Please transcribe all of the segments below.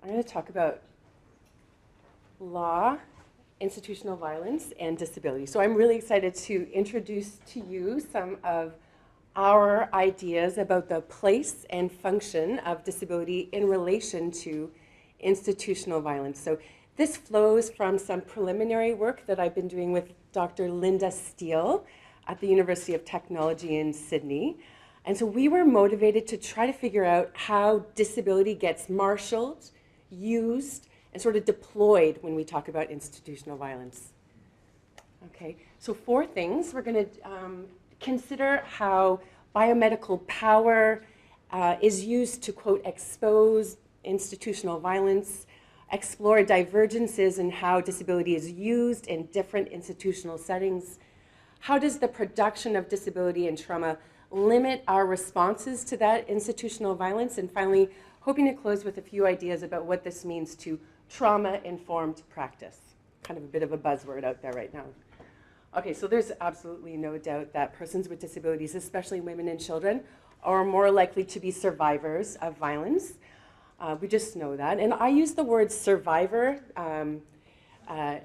I'm going to talk about law, institutional violence, and disability. So I'm really excited to introduce to you some of our ideas about the place and function of disability in relation to institutional violence. So this flows from some preliminary work that I've been doing with Dr. Linda Steele at the University of Technology in Sydney. And so we were motivated to try to figure out how disability gets marshaled, used, and sort of deployed when we talk about institutional violence. Okay, so 4 things. We're going to consider how biomedical power is used to, quote, expose institutional violence, explore divergences in how disability is used in different institutional settings. How does the production of disability and trauma limit our responses to that institutional violence? And finally, hoping to close with a few ideas about what this means to trauma-informed practice. Kind of a bit of a buzzword out there right now. Okay, so there's absolutely no doubt that persons with disabilities, especially women and children, are more likely to be survivors of violence. We just know that. And I use the word survivor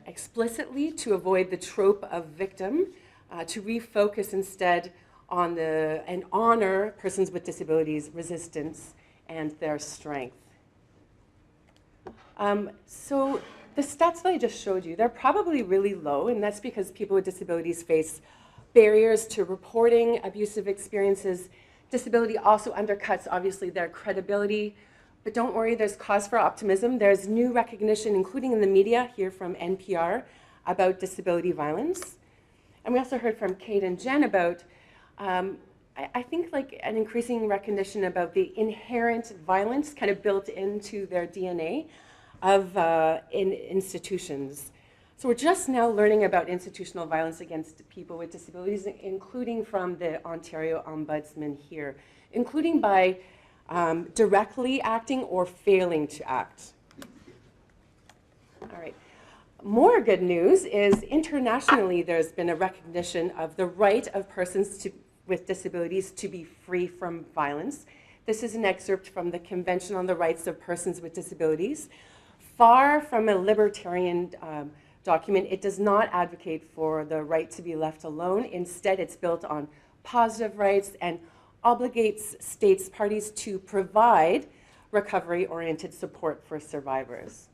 explicitly to avoid the trope of victim, to refocus instead on and honor persons with disabilities' resistance and their strength. So the stats that I just showed you, they're probably really low, and that's because people with disabilities face barriers to reporting abusive experiences. Disability also undercuts, obviously, their credibility. But don't worry, there's cause for optimism. There's new recognition, including in the media, here from NPR, about disability violence. And we also heard from Kate and Jen about, I think, like an increasing recognition about the inherent violence kind of built into their DNA of in institutions. So we're just now learning about institutional violence against people with disabilities, including from the Ontario Ombudsman here, including by directly acting or failing to act. All right. More good news is internationally there's been a recognition of the right of persons with disabilities to be free from violence. This is an excerpt from the Convention on the Rights of Persons with Disabilities. Far from a libertarian document, it does not advocate for the right to be left alone. Instead, it's built on positive rights and obligates states parties to provide recovery-oriented support for survivors.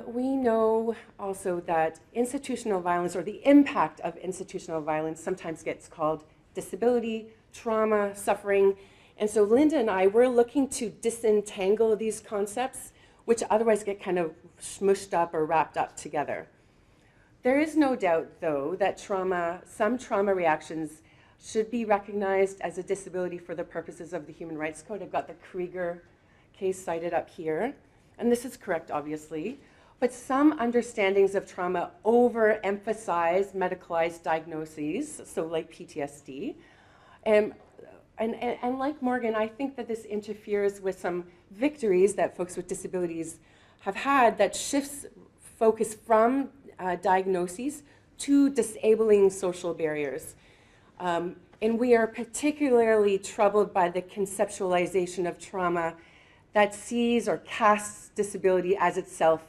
We know also that institutional violence, or the impact of institutional violence, sometimes gets called disability, trauma, suffering. And so Linda and I, we're looking to disentangle these concepts, which otherwise get kind of smushed up or wrapped up together. There is no doubt, though, that some trauma reactions should be recognized as a disability for the purposes of the Human Rights Code. I've got the Krieger case cited up here. And this is correct, obviously. But some understandings of trauma overemphasize medicalized diagnoses, so like PTSD. And like Morgan, I think that this interferes with some victories that folks with disabilities have had that shifts focus from diagnoses to disabling social barriers. And we are particularly troubled by the conceptualization of trauma that sees or casts disability as itself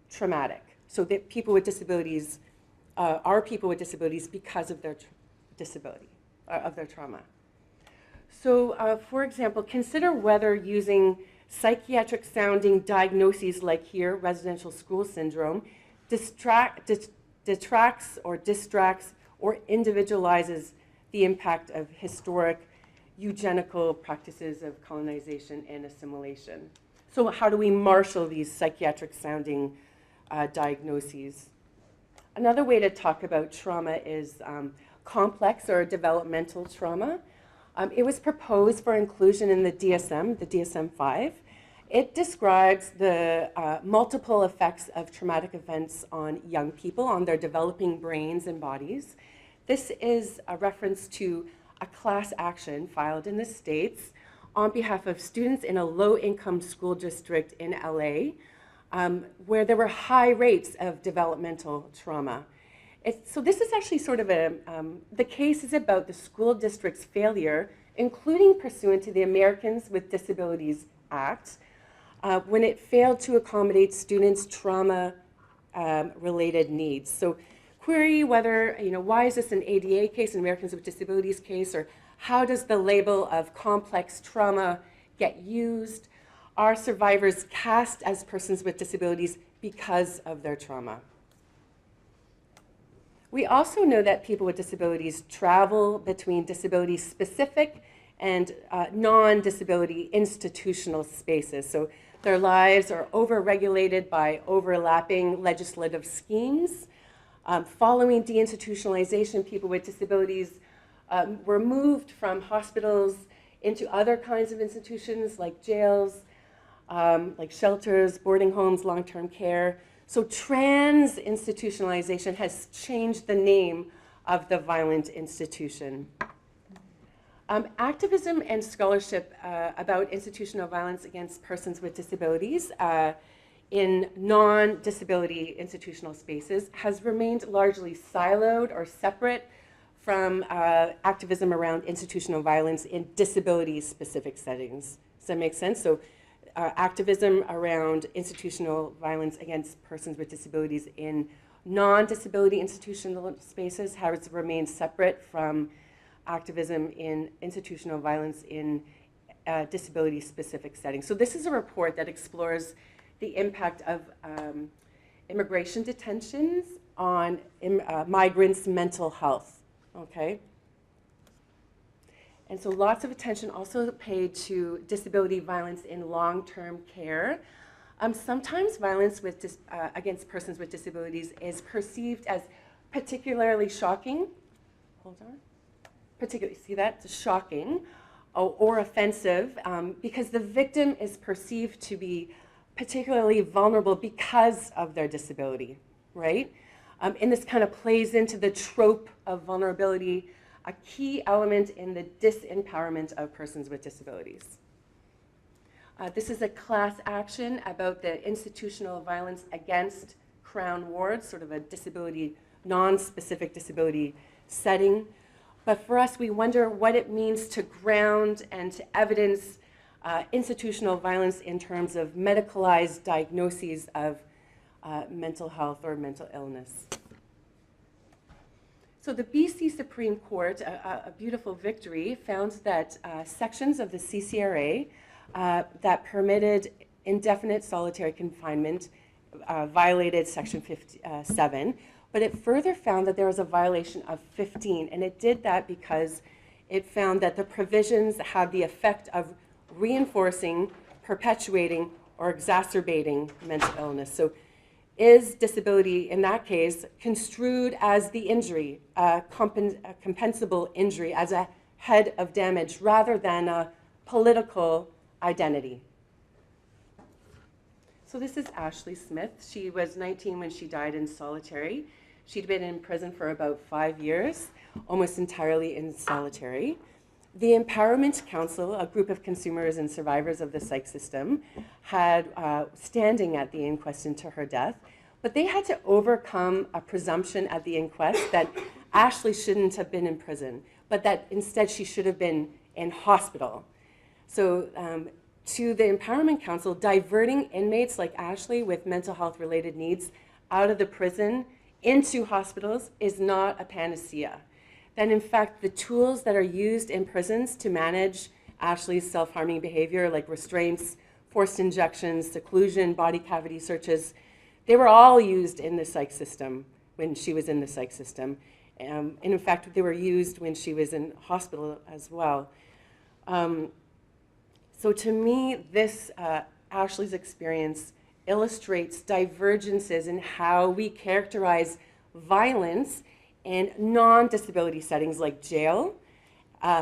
traumatic. So that people with disabilities are people with disabilities because of their disability, of their trauma. So for example, consider whether using psychiatric sounding diagnoses like here, residential school syndrome, detracts or distracts or individualizes the impact of historic eugenical practices of colonization and assimilation. So how do we marshal these psychiatric sounding diagnoses? Another way to talk about trauma is complex or developmental trauma. It was proposed for inclusion in the DSM-5. It describes the multiple effects of traumatic events on young people, on their developing brains and bodies. This is a reference to a class action filed in the States on behalf of students in a low-income school district in LA, where there were high rates of developmental trauma. So this is actually sort of the case is about the school district's failure, including pursuant to the Americans with Disabilities Act, when it failed to accommodate students' trauma-related needs. So query whether, why is this an ADA case, an Americans with Disabilities case, or how does the label of complex trauma get used? Are survivors cast as persons with disabilities because of their trauma? We also know that people with disabilities travel between disability-specific and non-disability institutional spaces. So their lives are overregulated by overlapping legislative schemes. Following deinstitutionalization, people with disabilities were moved from hospitals into other kinds of institutions like jails, like shelters, boarding homes, long-term care. So trans-institutionalization has changed the name of the violent institution. Activism and scholarship about institutional violence against persons with disabilities in non-disability institutional spaces has remained largely siloed or separate from activism around institutional violence in disability-specific settings. Does that make sense? So activism around institutional violence against persons with disabilities in non-disability institutional spaces has remained separate from activism in institutional violence in disability-specific settings. So this is a report that explores the impact of immigration detentions on migrants' mental health, okay? And so lots of attention also paid to disability violence in long-term care. Sometimes violence with against persons with disabilities is perceived as particularly shocking. Hold on. Particularly, see that? It's shocking or offensive because the victim is perceived to be particularly vulnerable because of their disability, right? And this kind of plays into the trope of vulnerability, a key element in the disempowerment of persons with disabilities. This is a class action about the institutional violence against Crown wards, sort of a disability, non-specific disability setting. But for us, we wonder what it means to ground and to evidence institutional violence in terms of medicalized diagnoses of mental health or mental illness. So the BC Supreme Court, a beautiful victory, found that sections of the CCRA that permitted indefinite solitary confinement violated Section 57, but it further found that there was a violation of 15, and it did that because it found that the provisions had the effect of reinforcing, perpetuating, or exacerbating mental illness. So is disability, in that case, construed as the injury, a compensable injury, as a head of damage, rather than a political identity? So this is Ashley Smith. She was 19 when she died in solitary. She'd been in prison for about 5 years, almost entirely in solitary. The Empowerment Council, a group of consumers and survivors of the psych system, had standing at the inquest into her death, but they had to overcome a presumption at the inquest that Ashley shouldn't have been in prison, but that instead she should have been in hospital. So to the Empowerment Council, diverting inmates like Ashley with mental health related needs out of the prison into hospitals is not a panacea. That in fact, the tools that are used in prisons to manage Ashley's self-harming behavior, like restraints, forced injections, seclusion, body cavity searches, they were all used in the psych system when she was in the psych system. And in fact, they were used when she was in hospital as well. So to me, this Ashley's experience illustrates divergences in how we characterize violence in non-disability settings like jail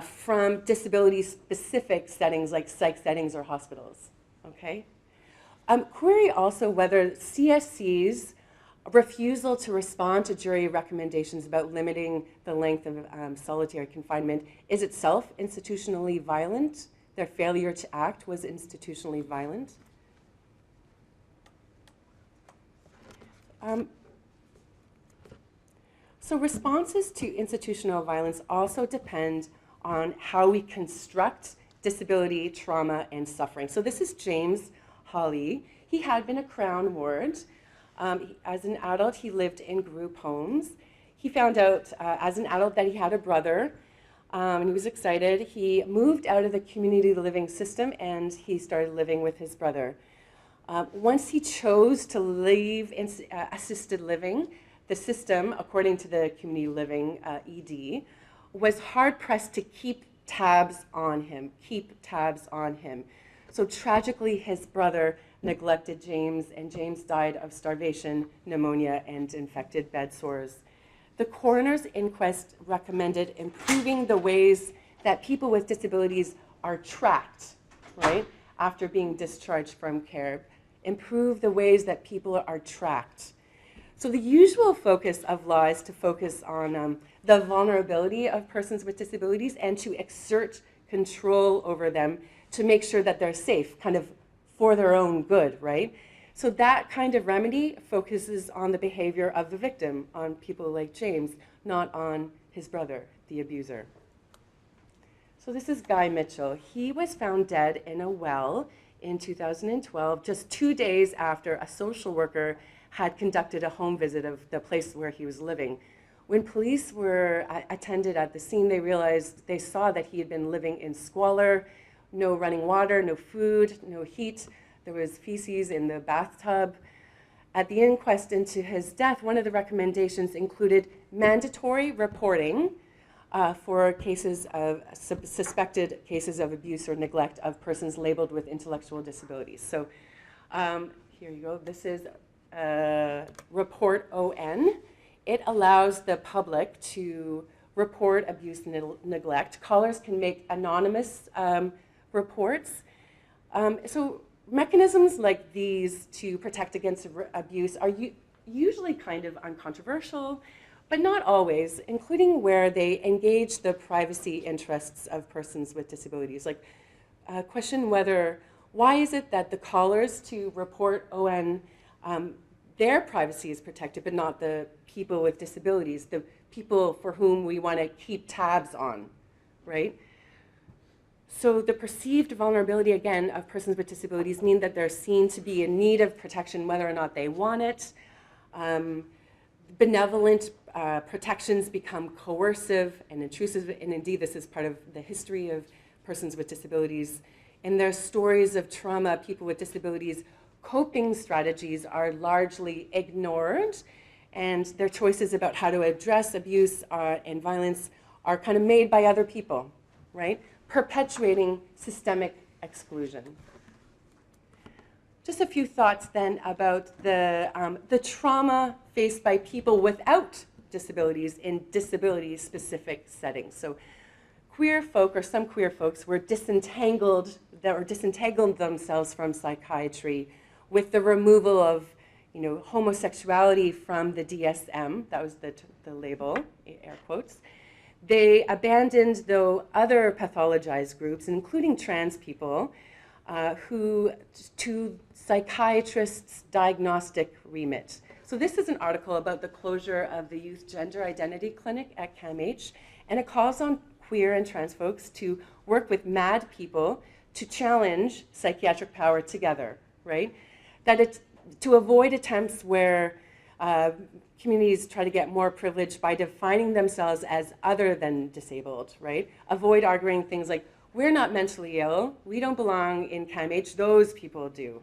from disability-specific settings like psych settings or hospitals, okay? Query also whether CSC's refusal to respond to jury recommendations about limiting the length of solitary confinement is itself institutionally violent. Their failure to act was institutionally violent. So responses to institutional violence also depend on how we construct disability, trauma, and suffering. So this is James Holley. He had been a Crown ward. As an adult, he lived in group homes. He found out as an adult that he had a brother, and he was excited. He moved out of the community living system, and he started living with his brother. Once he chose to leave assisted living, the system, according to the community living ED, was hard-pressed to keep tabs on him. So tragically, his brother neglected James, and James died of starvation, pneumonia, and infected bed sores. The coroner's inquest recommended improving the ways that people with disabilities are tracked, right, after being discharged from care. Improve the ways that people are tracked. So the usual focus of law is to focus on the vulnerability of persons with disabilities and to exert control over them to make sure that they're safe, kind of for their own good, right? So that kind of remedy focuses on the behavior of the victim, on people like James, not on his brother, the abuser. So this is Guy Mitchell. He was found dead in a well in 2012, just 2 days after a social worker had conducted a home visit of the place where he was living. When police were attended at the scene, they saw that he had been living in squalor, no running water, no food, no heat. There was feces in the bathtub. At the inquest into his death, one of the recommendations included mandatory reporting for cases of suspected cases of abuse or neglect of persons labeled with intellectual disabilities. So here you go. This is Report ON. It allows the public to report abuse and neglect. Callers can make anonymous reports. So mechanisms like these to protect against abuse are usually kind of uncontroversial, but not always, including where they engage the privacy interests of persons with disabilities. Like question why is it that the callers to report ON, their privacy is protected, but not the people with disabilities, the people for whom we want to keep tabs on, right? So the perceived vulnerability, again, of persons with disabilities mean that they're seen to be in need of protection whether or not they want it. Benevolent protections become coercive and intrusive, and indeed this is part of the history of persons with disabilities. In their stories of trauma, people with disabilities, coping strategies are largely ignored, and their choices about how to address abuse and violence are kind of made by other people, right? Perpetuating systemic exclusion. Just a few thoughts then about the trauma faced by people without disabilities in disability-specific settings. So queer folk, or some queer folks, were disentangled themselves from psychiatry with the removal of homosexuality from the DSM. That was the label, air quotes. They abandoned, though, other pathologized groups, including trans people, to psychiatrists' diagnostic remit. So this is an article about the closure of the Youth Gender Identity Clinic at CAMH, and it calls on queer and trans folks to work with MAD people to challenge psychiatric power together, right? To avoid attempts where communities try to get more privilege by defining themselves as other than disabled, right? Avoid arguing things like, we're not mentally ill, we don't belong in CAMH, those people do.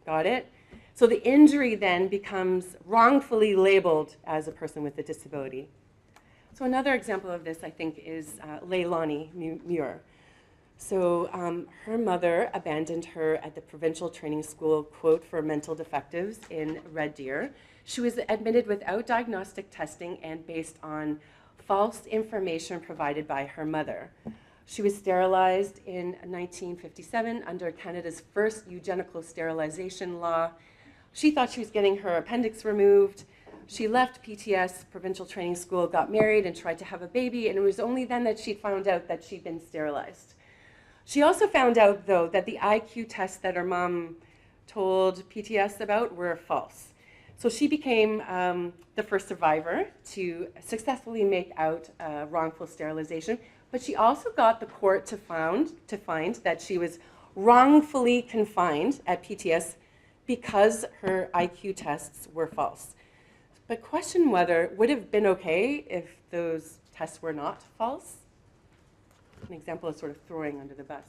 Got it? So the injury then becomes wrongfully labeled as a person with a disability. So another example of this, I think, is Leilani Muir. So her mother abandoned her at the provincial training school, quote, for mental defectives in Red Deer. She was admitted without diagnostic testing and based on false information provided by her mother. She was sterilized in 1957 under Canada's first eugenical sterilization law. She thought she was getting her appendix removed. She left PTS, provincial training school, got married and tried to have a baby, and it was only then that she found out that she'd been sterilized. She also found out, though, that the IQ tests that her mom told PTS about were false. So she became the first survivor to successfully make out wrongful sterilization, but she also got the court to find that she was wrongfully confined at PTS because her IQ tests were false. But question whether would have been okay if those tests were not false. An example is sort of throwing under the bus.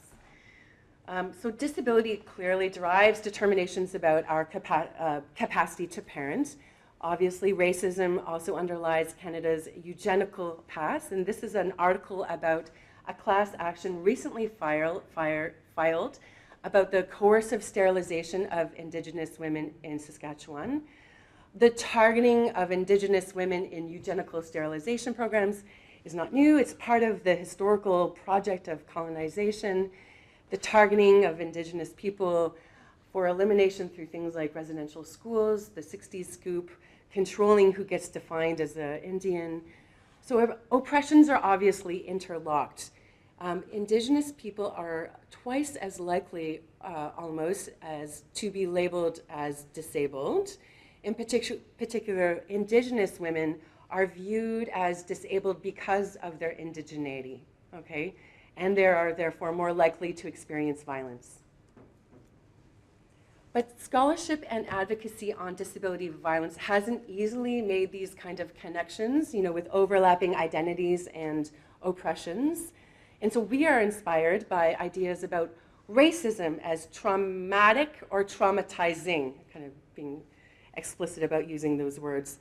So disability clearly derives determinations about our capacity to parent. Obviously, racism also underlies Canada's eugenical past, and this is an article about a class action recently filed about the coercive sterilization of Indigenous women in Saskatchewan. The targeting of Indigenous women in eugenical sterilization programs is not new. It's part of the historical project of colonization. The targeting of Indigenous people for elimination through things like residential schools, the 60s scoop, controlling who gets defined as an Indian. So oppressions are obviously interlocked. Indigenous people are twice as likely, almost, as to be labeled as disabled. In particular, Indigenous women are viewed as disabled because of their indigeneity, okay? And they are therefore more likely to experience violence. But scholarship and advocacy on disability violence hasn't easily made these kind of connections, with overlapping identities and oppressions. And so we are inspired by ideas about racism as traumatic or traumatizing, kind of being explicit about using those words.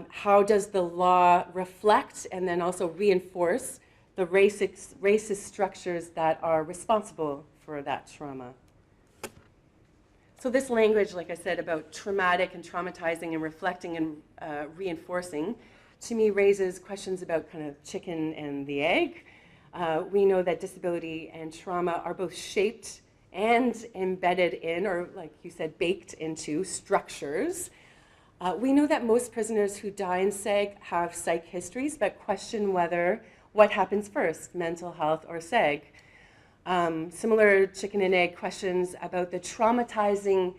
How does the law reflect and then also reinforce the racist structures that are responsible for that trauma? So this language, like I said, about traumatic and traumatizing and reflecting and reinforcing, to me raises questions about kind of chicken and the egg. We know that disability and trauma are both shaped and embedded in, or like you said, baked into structures. We know that most prisoners who die in SEG have psych histories, but question whether what happens first, mental health or SEG. Similar chicken and egg questions about the traumatizing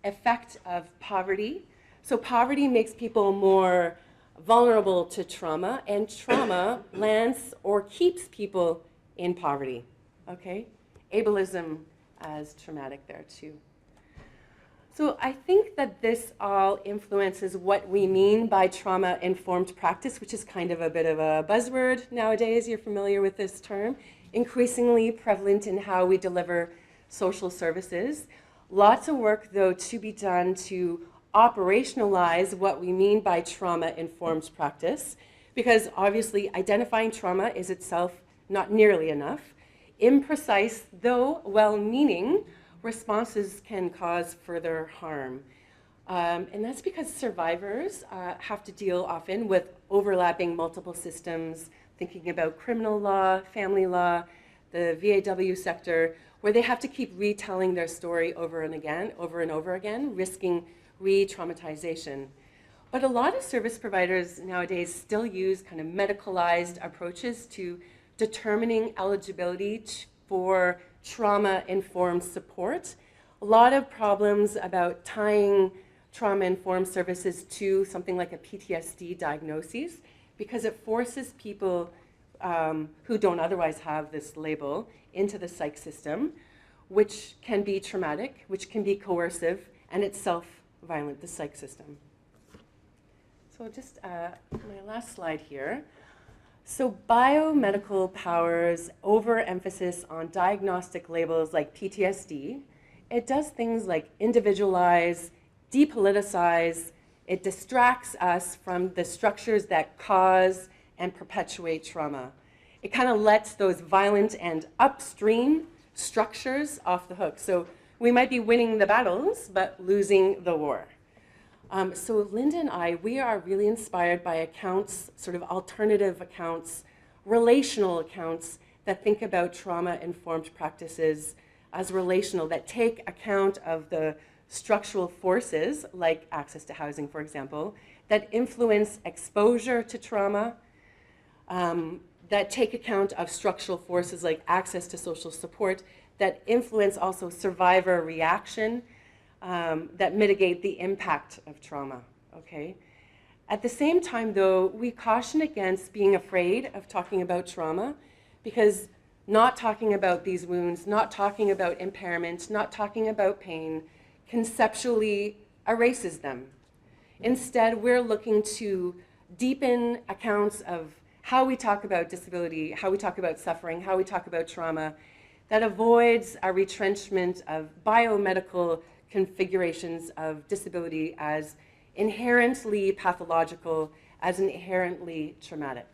effect of poverty. So poverty makes people more vulnerable to trauma, and trauma lands or keeps people in poverty, okay? Ableism as traumatic there too. So I think that this all influences what we mean by trauma-informed practice, which is kind of a bit of a buzzword nowadays. You're familiar with this term. Increasingly prevalent in how we deliver social services. Lots of work, though, to be done to operationalize what we mean by trauma-informed practice, because obviously identifying trauma is itself not nearly enough. Imprecise, though well-meaning, responses can cause further harm. And that's because survivors have to deal often with overlapping multiple systems, thinking about criminal law, family law, the VAW sector, where they have to keep retelling their story over and over again, risking re-traumatization. But a lot of service providers nowadays still use kind of medicalized approaches to determining eligibility for trauma-informed support. A lot of problems about tying trauma-informed services to something like a PTSD diagnosis, because it forces people who don't otherwise have this label into the psych system, which can be traumatic, which can be coercive, and itself violent, the psych system. So just my last slide here. So biomedical powers overemphasis on diagnostic labels like PTSD. It does things like individualize, depoliticize. It distracts us from the structures that cause and perpetuate trauma. It kind of lets those violent and upstream structures off the hook. So we might be winning the battles, but losing the war. So Linda and I, we are really inspired by accounts, sort of alternative accounts, relational accounts that think about trauma-informed practices as relational, that take account of the structural forces, like access to housing, for example, that influence exposure to trauma, that take account of structural forces like access to social support, that influence also survivor reaction, that mitigate the impact of trauma, okay? At the same time, though, we caution against being afraid of talking about trauma, because not talking about these wounds, not talking about impairment, not talking about pain, conceptually erases them. Instead, we're looking to deepen accounts of how we talk about disability, how we talk about suffering, how we talk about trauma, that avoids a retrenchment of biomedical configurations of disability as inherently pathological, as inherently traumatic.